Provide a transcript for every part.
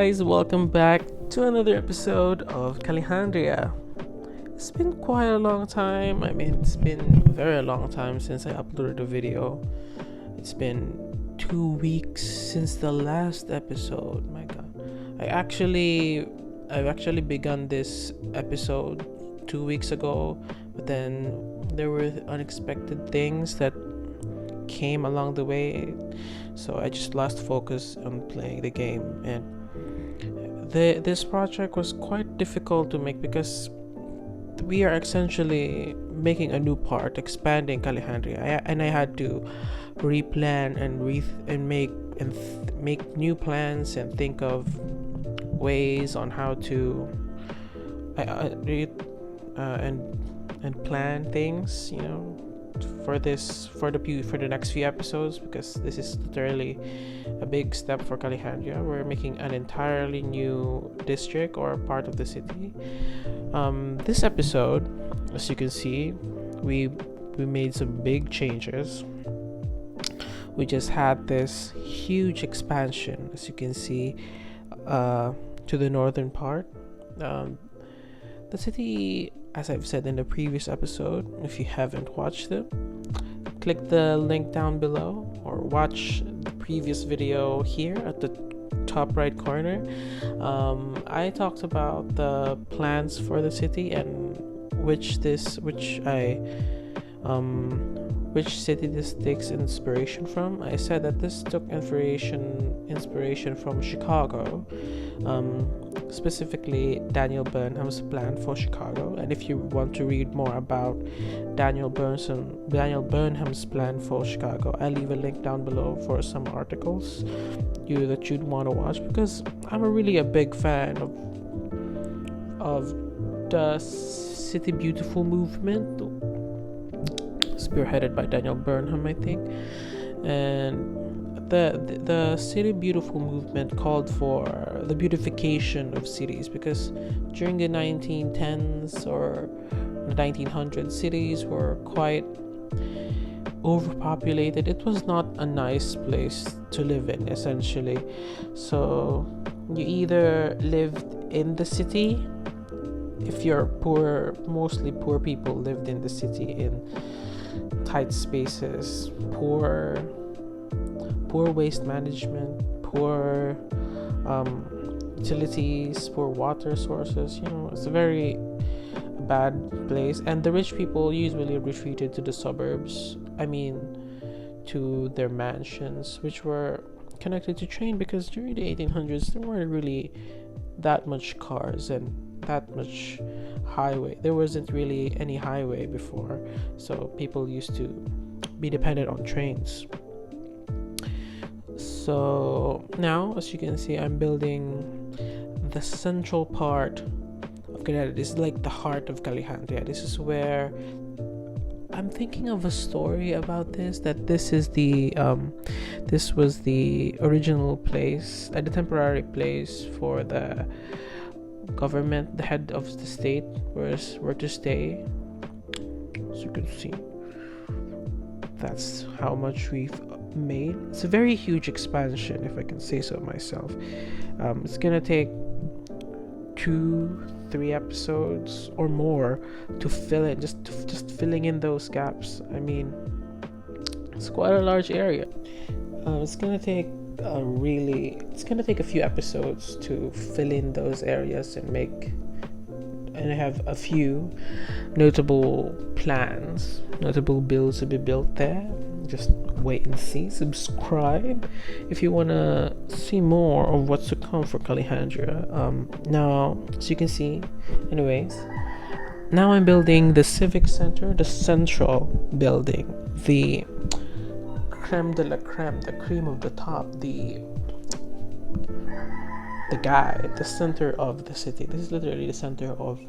guys, welcome back to another episode of Calejandria. It's been quite a long time. It's been a very long time since I uploaded a video. It's been 2 weeks since the last episode. My god. I've actually begun this episode 2 weeks ago, but then there were unexpected things that came along the way, so I just lost focus on playing the game. And this project was quite difficult to make because we are essentially making a new part, expanding Calejandria, and I had to replan and make new plans and think of ways on how to and plan things, for the next few episodes, because this is literally a big step for Calejandria. We're making an entirely new district or part of the city. This episode, as you can see, we made some big changes. We just had this huge expansion, as you can see, to the northern part. The city, as I've said in the previous episode, if you haven't watched it, click the link down below or watch the previous video here at the top right corner. I talked about the plans for the city and which city this takes inspiration from. I said that this took inspiration from Chicago, specifically Daniel Burnham's plan for Chicago. And if you want to read more about Daniel Burnham's plan for Chicago, I'll leave a link down below for some articles that you'd want to watch, because I'm really a big fan of the City Beautiful movement, spearheaded by Daniel Burnham, I think. And the City Beautiful movement called for the beautification of cities, because during the 1910s or the 1900s, cities were quite overpopulated. It was not a nice place to live in, essentially. So you either lived in the city, if you're poor, mostly poor people lived in the city in tight spaces, poor waste management, poor utilities, poor water sources. It's a very bad place. And the rich people usually retreated to the suburbs, to their mansions, which were connected to train, because during the 1800s there weren't really that much cars and that much highway. There wasn't really any highway before, so people used to be dependent on trains. So now, as you can see, I'm building the central part of Calejandria. This is like the heart of Calejandria. This is where I'm thinking of a story about this, that this was the original place, the temporary place for the government, the head of the state were to stay. As you can see, that's how much we've made. It's a very huge expansion, if I can say so myself. It's gonna take 2-3 episodes or more to fill it, just filling in those gaps. It's quite a large area. It's gonna take a few episodes to fill in those areas and have a few notable builds to be built there. Just wait and see. Subscribe if you want to see more of what's to come for Calejandria. Now, as you can see, anyways, now I'm building the Civic Center, the central building, the creme de la creme, the cream of the top, the center of the city. This is literally the center of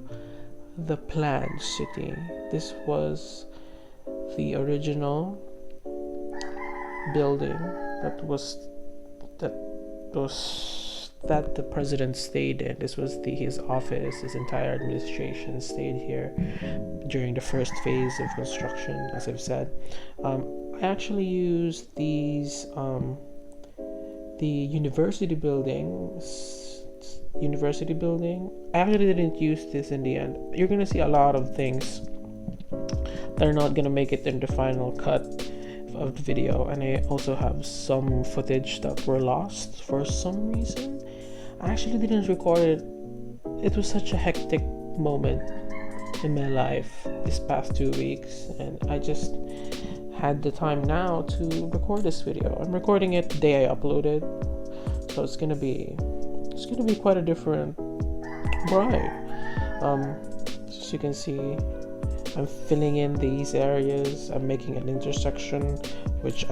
the planned city. This was the original building that the president stayed in. This was his office. His entire administration stayed here during the first phase of construction, as I've said. I actually used the university buildings university building. I actually didn't use this in the end. You're gonna see a lot of things that are not gonna make it in the final cut of the video, and I also have some footage that were lost for some reason. I actually didn't record it. It was such a hectic moment in my life this past 2 weeks, and I just had the time now to record this video. I'm recording it the day I uploaded, so it's gonna be quite a different ride. As you can see, I'm filling in these areas. I'm making an intersection, which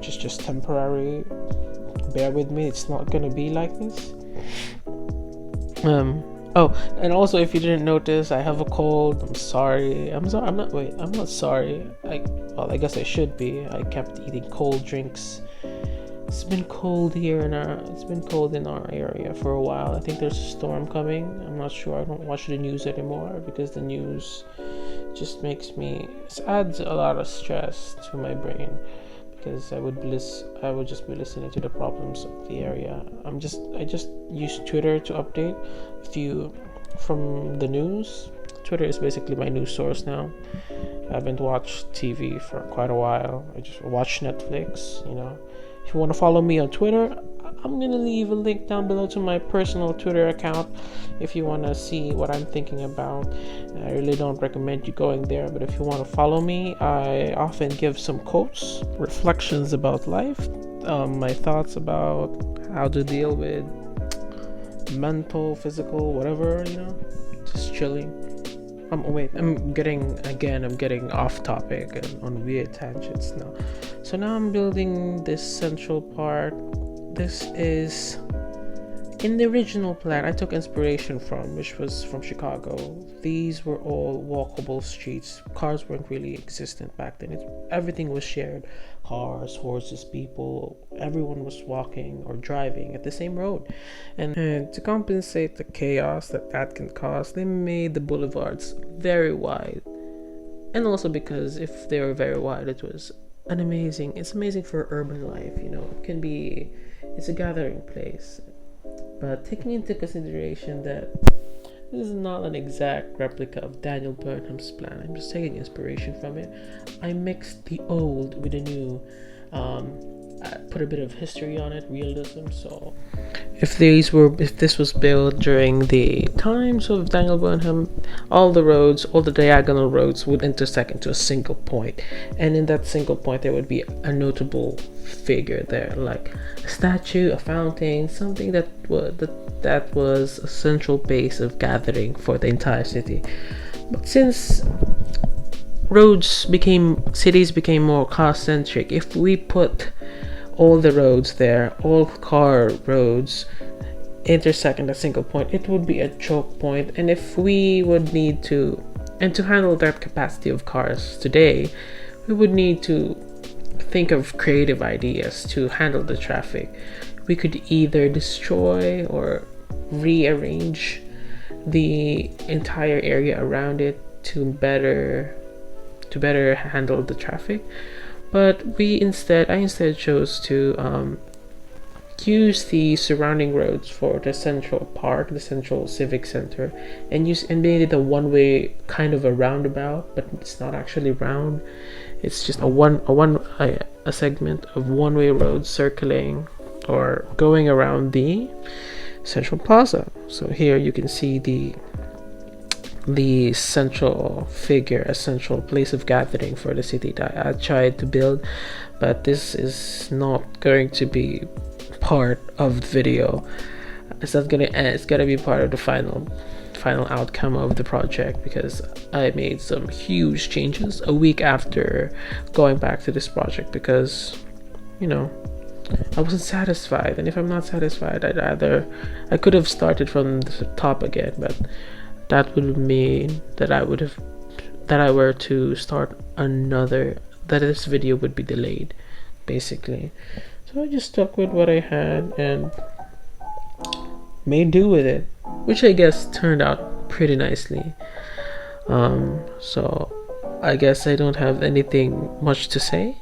is just temporary. Bear with me; it's not gonna be like this. Oh, and also, if you didn't notice, I have a cold. I'm sorry. I'm not sorry. I guess I should be. I kept eating cold drinks. It's been cold here it's been cold in our area for a while. I think there's a storm coming. I'm not sure. I don't watch the news anymore because the news just adds a lot of stress to my brain, because I would just be listening to the problems of the area. I just use Twitter to update from the news. Twitter is basically my news source now. I haven't watched TV for quite a while. I just watch Netflix, If you want to follow me on Twitter, I'm going to leave a link down below to my personal Twitter account if you want to see what I'm thinking about. I really don't recommend you going there, but if you want to follow me, I often give some quotes, reflections about life, my thoughts about how to deal with mental, physical, whatever, just chilling. I'm getting off topic and on weird tangents now. So now I'm building this central part. This is in the original plan I took inspiration from, which was from Chicago. These were all walkable streets. Cars weren't really existent back then. Everything was shared. Cars, horses, people, everyone was walking or driving at the same road. And to compensate the chaos that can cause, they made the boulevards very wide. And also because if they were very wide, it's amazing for urban life, it's a gathering place. But taking into consideration that this is not an exact replica of Daniel Burnham's plan, I'm just taking inspiration from it. I mixed the old with the new. I put a bit of history on it, realism. So if this was built during the times of Daniel Burnham, all the diagonal roads would intersect into a single point, and in that single point there would be a notable figure there, like a statue, a fountain, something that was a central base of gathering for the entire city. But since cities became more car-centric, if we put all the roads there, all car roads intersect in a single point, it would be a choke point. And if we would need to handle that capacity of cars today, we would need to think of creative ideas to handle the traffic. We could either destroy or rearrange the entire area around it to better handle the traffic. But I instead chose to use the surrounding roads for the central park, the central civic center, and made it a one-way, kind of a roundabout, but it's not actually round. It's just a segment of one-way road circling or going around the central plaza. So here you can see the central figure, a central place of gathering for the city that I tried to build, but this is not going to be part of the video. It's gonna be part of the final outcome of the project, because I made some huge changes a week after going back to this project, because I wasn't satisfied, and if I'm not satisfied, I could have started from the top again, but that would mean that I were to start another, that this video would be delayed, basically. So I just stuck with what I had and made do with it, which I guess turned out pretty nicely. So I guess I don't have anything much to say.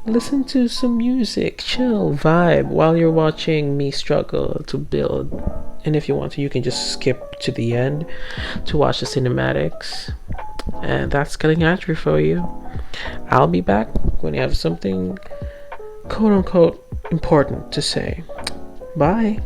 Listen to some music, chill, vibe while you're watching me struggle to build. And if you want to, you can just skip to the end to watch the cinematics. And that's Calejandro for you. I'll be back when I have something quote unquote important to say. Bye.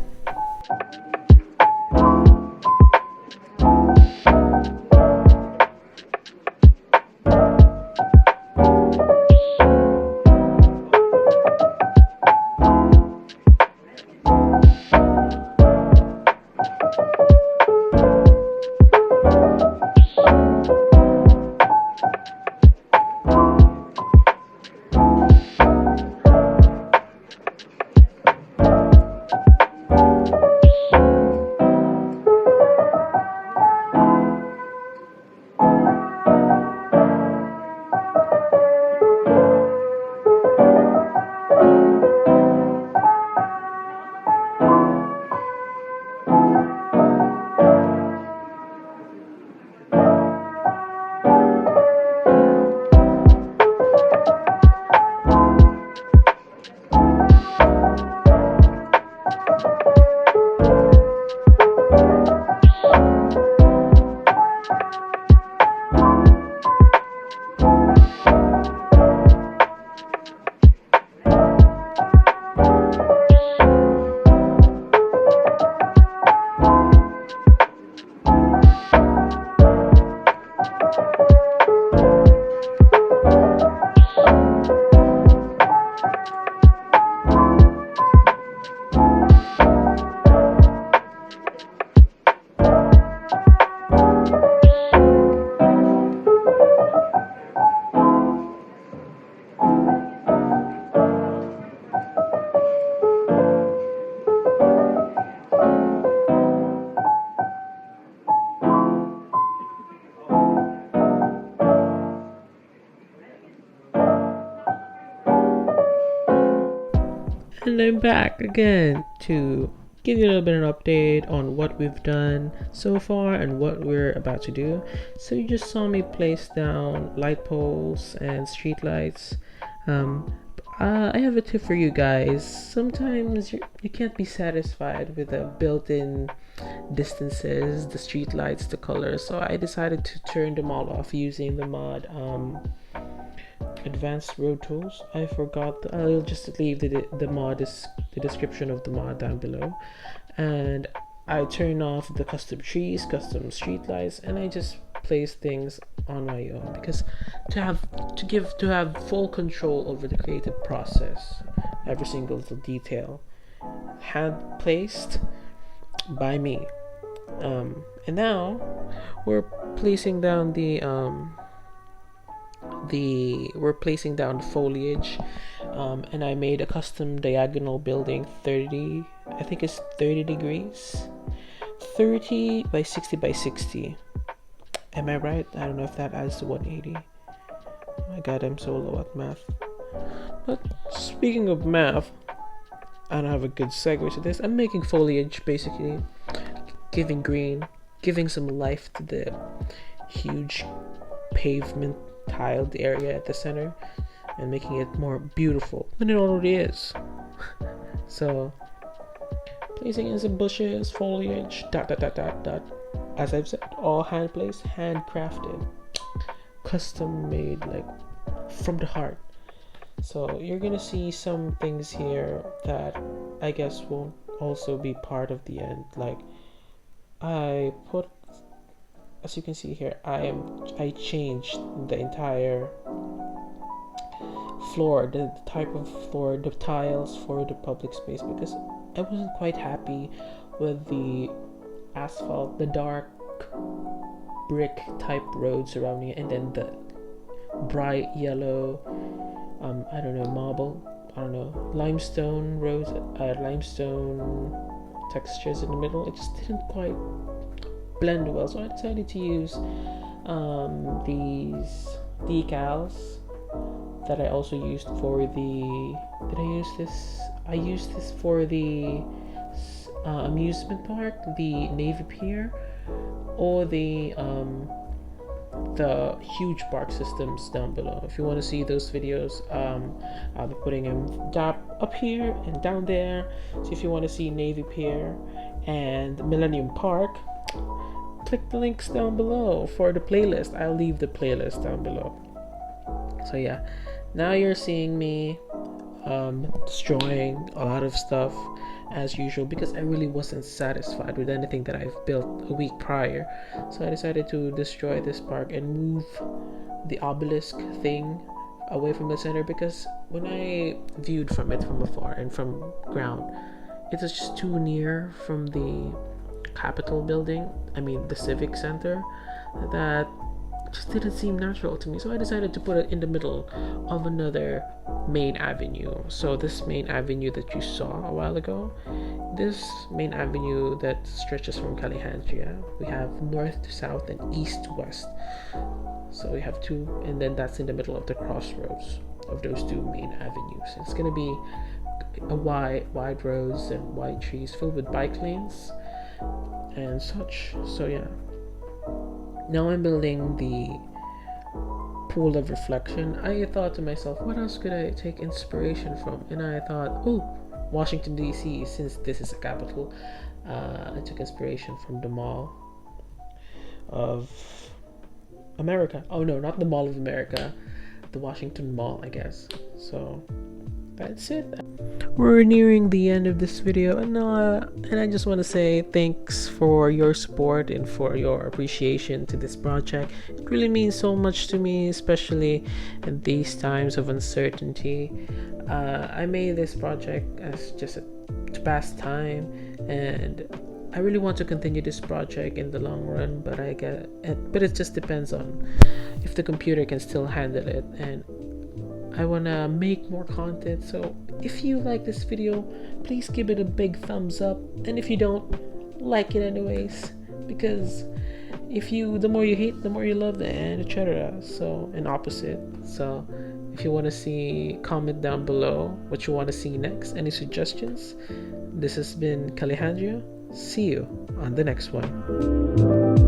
And I'm back again to give you a little bit of an update on what we've done so far and what we're about to do. So you just saw me place down light poles and street lights. I have a tip for you guys. Sometimes you can't be satisfied with the built-in distances, the street lights, the colors. So I decided to turn them all off using the mod advanced road tools. I forgot. I'll just leave the mod is the description of the mod down below. And I turn off the custom trees, custom street lights, and I just place things on my own because to have full control over the creative process, every single little detail hand placed by me. And now we're placing down the foliage, and I made a custom diagonal building 30 degrees, 30 by 60 by 60. Am I right? I don't know if that adds to 180. Oh my god, I'm so low at math. But speaking of math, I don't have a good segue to this. I'm making foliage, basically giving green, giving some life to the huge pavement tiled area at the center and making it more beautiful than it already is. So placing in some bushes, foliage, dot. As I've said, all hand placed, handcrafted, custom made, like from the heart. So you're gonna see some things here that I guess won't also be part of the end. Like I put, as you can see here, I changed the entire floor, the type of floor, the tiles for the public space, because I wasn't quite happy with the asphalt, the dark brick type road surrounding it, and then the bright yellow I don't know, limestone roads, limestone textures in the middle. It just didn't quite blend well, so I decided to use these decals that I also used for the I used this for the amusement park, the Navy Pier, or the the huge park systems down below. If you want to see those videos, I'll be putting them up here and down there. So if you want to see Navy Pier and Millennium Park, click the links down below for the playlist. I'll leave the playlist down below. So yeah, now you're seeing me destroying a lot of stuff as usual, because I really wasn't satisfied with anything that I've built a week prior. So I decided to destroy this park and move the obelisk thing away from the center, because when I viewed from it from afar and from ground, it was just too near from the Capitol building, the Civic Center, that just didn't seem natural to me. So I decided to put it in the middle of another main avenue. So this main avenue that you saw a while ago, this main avenue that stretches from Calejandria, we have north to south and east to west. So we have two, and then that's in the middle of the crossroads of those two main avenues. It's gonna be a wide roads and wide trees filled with bike lanes and such. So yeah, now I'm building the pool of reflection. I thought to myself, what else could I take inspiration from? And I thought, Washington DC, since this is a capital. I took inspiration from the Mall of America. Oh no, not the Mall of America, the Washington Mall, I guess. So that's it. We're nearing the end of this video, and I just want to say thanks for your support and for your appreciation to this project. It really means so much to me, especially in these times of uncertainty. I made this project as just to pass time, and I really want to continue this project in the long run, but it just depends on if the computer can still handle it, and I want to make more content. So if you like this video, please give it a big thumbs up, and if you don't, like it anyways, because the more you hate, the more you love, and etc. So an opposite. So if you want to see, comment down below what you want to see next, any suggestions. This has been Calejandria. See you on the next one.